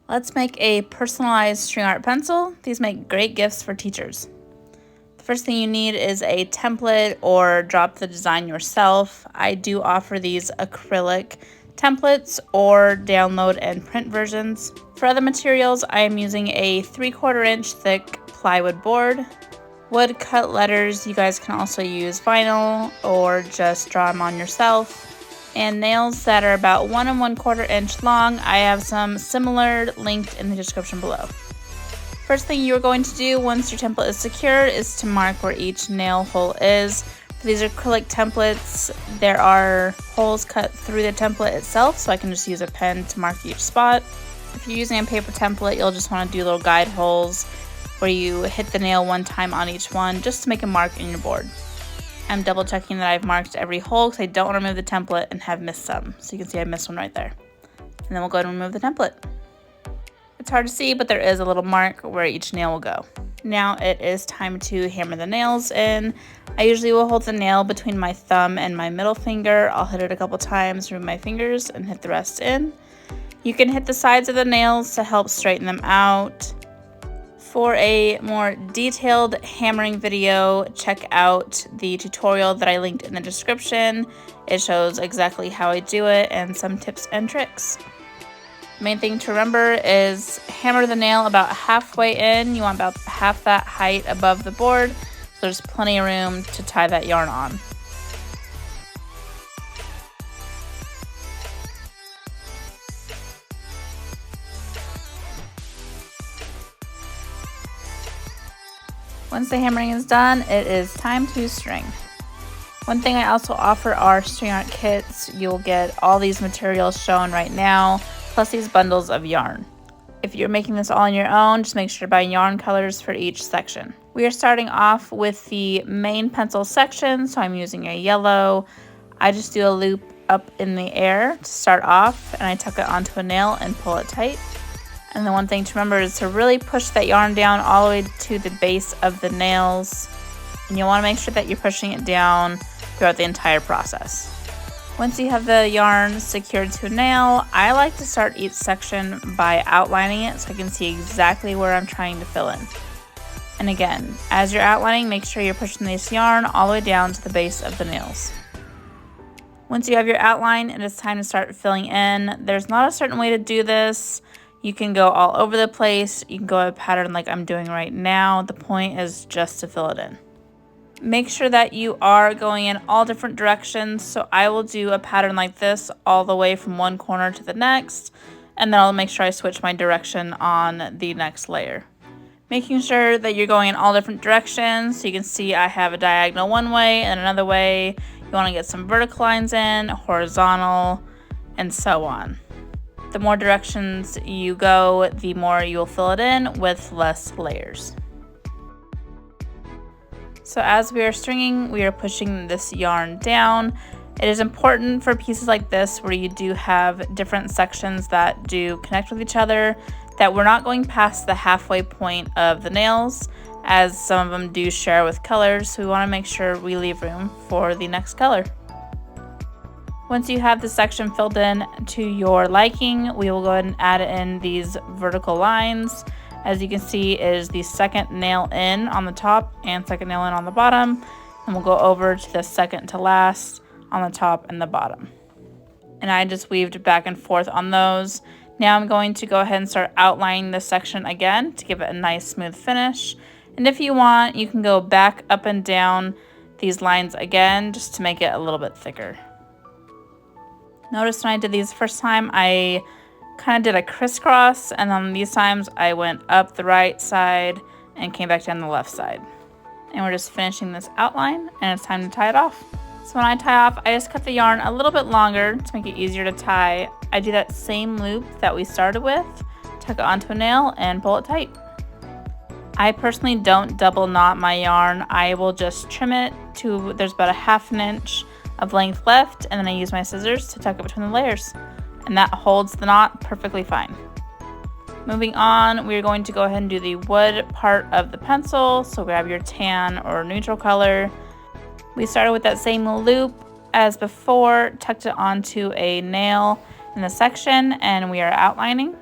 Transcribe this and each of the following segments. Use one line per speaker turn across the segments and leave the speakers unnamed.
Let's make a personalized string art pencil. These make great gifts for teachers. The first thing you need is a template or drop the design yourself. I do offer these acrylic templates or download and print versions. For other materials, I am using a 3/4 inch thick plywood board. Wood cut letters, you guys can also use vinyl or just draw them on yourself. And nails that are about 1 1/4 inch long. I have some similar linked in the description below. First thing you're going to do once your template is secured is to mark where each nail hole is. For these acrylic templates, there are holes cut through the template itself, so I can just use a pen to mark each spot. If you're using a paper template, you'll just want to do little guide holes where you hit the nail one time on each one just to make a mark in your board. I'm double checking that I've marked every hole because I don't want to remove the template and have missed some. So you can see I missed one right there. And then we'll go ahead and remove the template. It's hard to see, but there is a little mark where each nail will go. Now it is time to hammer the nails in. I usually will hold the nail between my thumb and my middle finger. I'll hit it a couple times, remove my fingers, and hit the rest in. You can hit the sides of the nails to help straighten them out. For a more detailed hammering video, check out the tutorial that I linked in the description. It shows exactly how I do it and some tips and tricks. The main thing to remember is hammer the nail about halfway in. You want about half that height above the board, so there's plenty of room to tie that yarn on. Once the hammering is done, it is time to string. One thing I also offer are string art kits. You'll get all these materials shown right now, plus these bundles of yarn. If you're making this all on your own, just make sure to buy yarn colors for each section. We are starting off with the main pencil section, so I'm using a yellow. I just do a loop up in the air to start off, and I tuck it onto a nail and pull it tight. And the one thing to remember is to really push that yarn down all the way to the base of the nails. And you'll want to make sure that you're pushing it down throughout the entire process. Once you have the yarn secured to a nail, I like to start each section by outlining it so I can see exactly where I'm trying to fill in. And again, as you're outlining, make sure you're pushing this yarn all the way down to the base of the nails. Once you have your outline, it is time to start filling in. There's not a certain way to do this. You can go all over the place. You can go a pattern like I'm doing right now. The point is just to fill it in. Make sure that you are going in all different directions. So I will do a pattern like this all the way from one corner to the next, and then I'll make sure I switch my direction on the next layer. Making sure that you're going in all different directions. So you can see I have a diagonal one way and another way. You want to get some vertical lines in, horizontal, and so on. The more directions you go, the more you will fill it in with less layers. So as we are stringing, we are pushing this yarn down. It is important for pieces like this where you do have different sections that do connect with each other, that we're not going past the halfway point of the nails, as some of them do share with colors, so we want to make sure we leave room for the next color. Once you have the section filled in to your liking, we will go ahead and add in these vertical lines. As you can see, it is the second nail in on the top and second nail in on the bottom. And we'll go over to the second to last on the top and the bottom. And I just weaved back and forth on those. Now I'm going to go ahead and start outlining this section again to give it a nice smooth finish. And if you want, you can go back up and down these lines again just to make it a little bit thicker. Notice when I did these the first time, I kind of did a crisscross, and then these times I went up the right side and came back down the left side. And we're just finishing this outline, and it's time to tie it off. So when I tie off, I just cut the yarn a little bit longer to make it easier to tie. I do that same loop that we started with, tuck it onto a nail, and pull it tight. I personally don't double knot my yarn. I will just trim it to, there's about a 1/2 inch of length left, and then I use my scissors to tuck it between the layers, and that holds the knot perfectly fine. Moving on, we're going to go ahead and do the wood part of the pencil. So grab your tan or neutral color. We started with that same loop as before, tucked it onto a nail in the section, and we are outlining.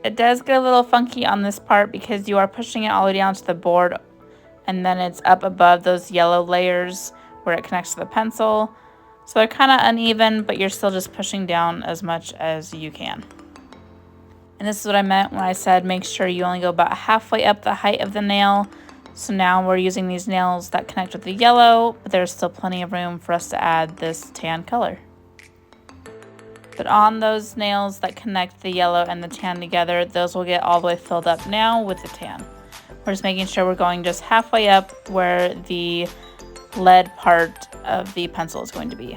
It does get a little funky on this part because you are pushing it all the way down to the board, and then it's up above those yellow layers where it connects to the pencil. So they're kind of uneven, but you're still just pushing down as much as you can. And this is what I meant when I said make sure you only go about halfway up the height of the nail. So now we're using these nails that connect with the yellow, but there's still plenty of room for us to add this tan color. But on those nails that connect the yellow and the tan together, those will get all the way filled up now with the tan. We're just making sure we're going just halfway up where the lead part of the pencil is going to be.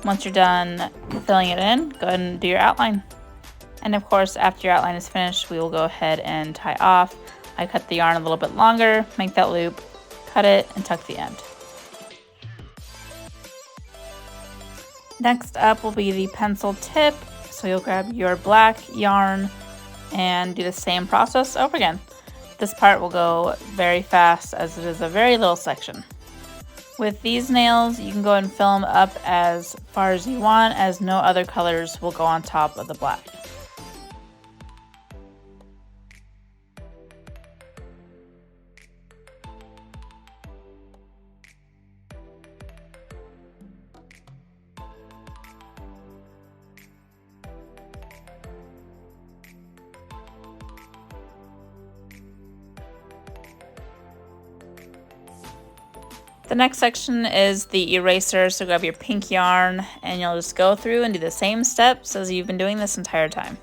Once you're done filling it in, go ahead and do your outline. And of course, after your outline is finished, we will go ahead and tie off. I cut the yarn a little bit longer, make that loop, cut it, and tuck the end. Next up will be the pencil tip. So you'll grab your black yarn and do the same process over again. This part will go very fast as it is a very little section. With these nails, you can go and fill them up as far as you want, as no other colors will go on top of the black. The next section is the eraser, so grab your pink yarn and you'll just go through and do the same steps as you've been doing this entire time.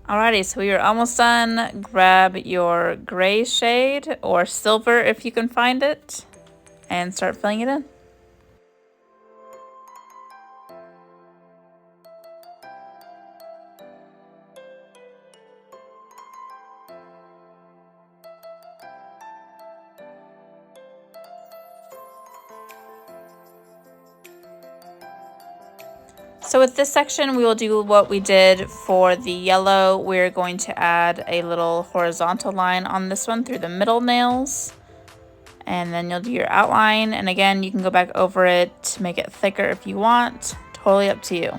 Alrighty, so we are almost done. Grab your gray shade or silver if you can find it and start filling it in. So with this section, we will do what we did for the yellow. We're going to add a little horizontal line on this one through the middle nails. And then you'll do your outline. And again, you can go back over it to make it thicker if you want. Totally up to you.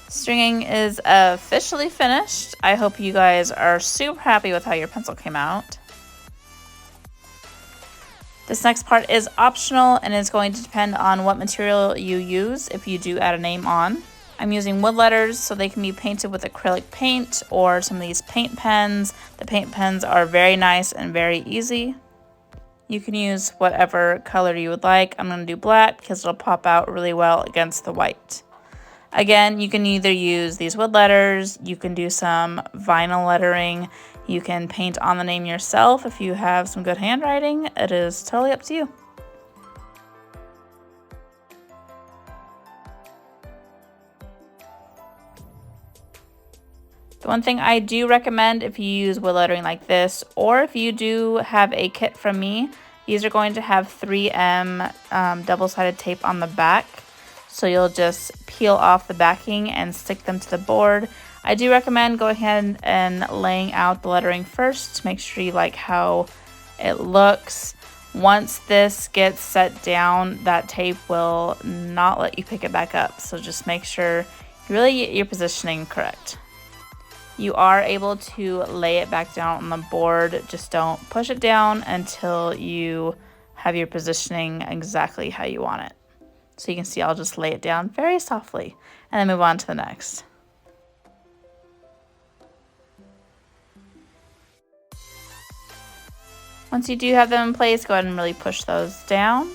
Stringing is officially finished. I hope you guys are super happy with how your pencil came out. This next part is optional and is going to depend on what material you use if you do add a name on. I'm using wood letters so they can be painted with acrylic paint or some of these paint pens. The paint pens are very nice and very easy. You can use whatever color you would like. I'm going to do black because it'll pop out really well against the white. Again, you can either use these wood letters, you can do some vinyl lettering, you can paint on the name yourself if you have some good handwriting. It is totally up to you. The one thing I do recommend if you use wood lettering like this, or if you do have a kit from me, these are going to have 3M double-sided tape on the back. So you'll just peel off the backing and stick them to the board. I do recommend going ahead and laying out the lettering first to make sure you like how it looks. Once this gets set down, that tape will not let you pick it back up. So just make sure you really get your positioning correct. You are able to lay it back down on the board. Just don't push it down until you have your positioning exactly how you want it. So you can see I'll just lay it down very softly and then move on to the next. Once you do have them in place, go ahead and really push those down.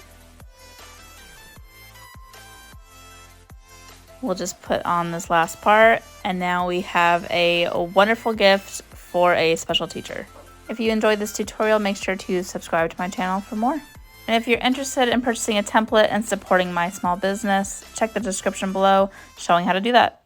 We'll just put on this last part, and now we have a wonderful gift for a special teacher. If you enjoyed this tutorial, make sure to subscribe to my channel for more. And if you're interested in purchasing a template and supporting my small business, check the description below showing how to do that.